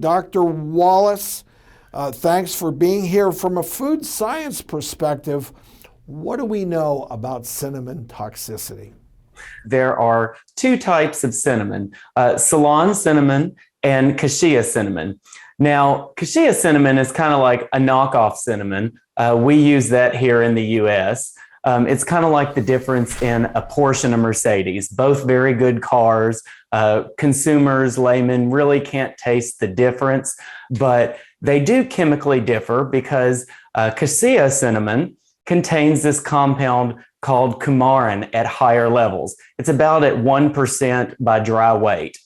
Dr. Wallace. Thanks for being here. From a food science perspective, what do we know about cinnamon toxicity? There are two types of cinnamon, Ceylon cinnamon and cassia cinnamon. Now, cassia cinnamon is kind of like a knockoff cinnamon. We use that here in the US. It's kind of like the difference in a Porsche and a Mercedes, both very good cars. Consumers, laymen really can't taste the difference, but they do chemically differ because cassia cinnamon contains this compound called coumarin at higher levels. It's about at 1% by dry weight.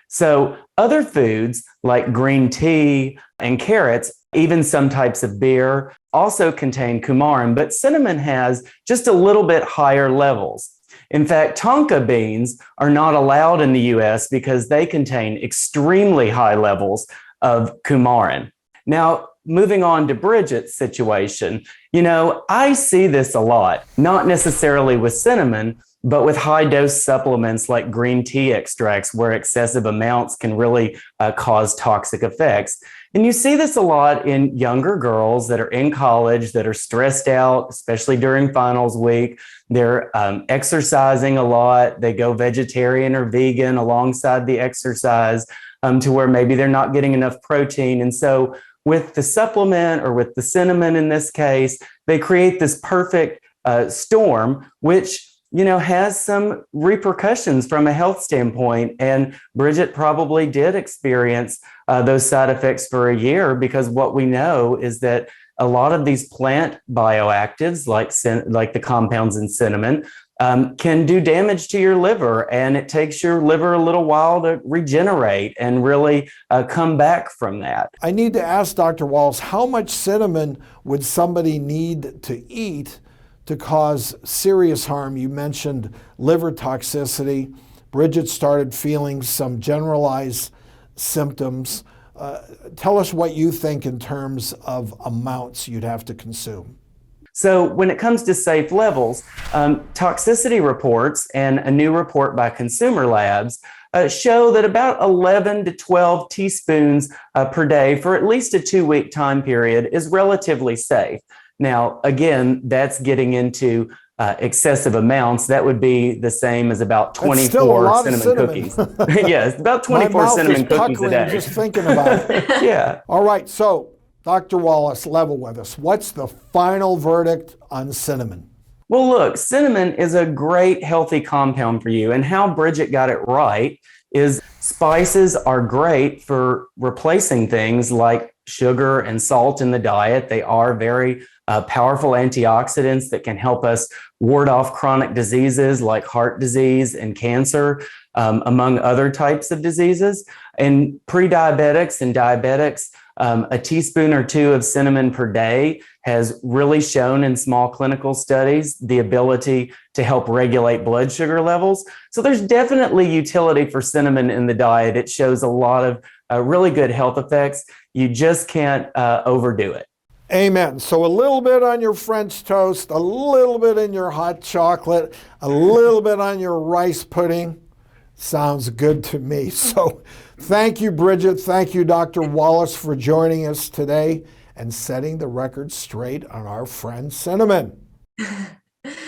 So other foods like green tea and carrots, even some types of beer, also contain coumarin, but cinnamon has just a little bit higher levels. In fact, tonka beans are not allowed in the US because they contain extremely high levels of coumarin. Now, moving on to Bridget's situation, I see this a lot, not necessarily with cinnamon, but with high dose supplements like green tea extracts, where excessive amounts can really cause toxic effects. And you see this a lot in younger girls that are in college that are stressed out, especially during finals week. They're exercising a lot. They go vegetarian or vegan alongside the exercise to where maybe they're not getting enough protein. And so with the supplement, or with the cinnamon in this case, they create this perfect storm, which has some repercussions from a health standpoint. And Bridget probably did experience those side effects for a year, because what we know is that a lot of these plant bioactives, like the compounds in cinnamon, can do damage to your liver, and it takes your liver a little while to regenerate and really come back from that. I need to ask Dr. Wallace, how much cinnamon would somebody need to eat to cause serious harm? You mentioned liver toxicity. Bridget started feeling some generalized symptoms. Tell us what you think in terms of amounts you'd have to consume. So when it comes to safe levels, toxicity reports and a new report by Consumer Labs show that about 11 to 12 teaspoons per day for at least a 2-week time period is relatively safe. Now, again, that's getting into excessive amounts. That would be the same as about 24 cinnamon cookies. Yes, about 24 cinnamon cookies a day. Just thinking about it. Yeah. All right, so Dr. Wallace, level with us. What's the final verdict on cinnamon? Well, look, cinnamon is a great healthy compound for you. And how Bridget got it right is spices are great for replacing things like sugar and salt in the diet. They are very powerful antioxidants that can help us ward off chronic diseases like heart disease and cancer, among other types of diseases. And pre-diabetics and diabetics, a teaspoon or two of cinnamon per day has really shown in small clinical studies the ability to help regulate blood sugar levels. So there's definitely utility for cinnamon in the diet. It shows a lot of really good health effects. You just can't overdo it. Amen. So a little bit on your French toast, a little bit in your hot chocolate, a little bit on your rice pudding. Sounds good to me. So thank you, Bridget. Thank you, Dr. Wallace, for joining us today and setting the record straight on our friend cinnamon.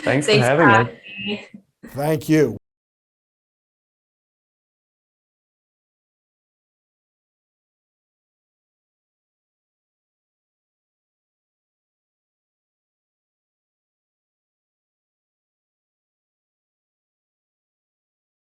Thanks for having me. Thank you.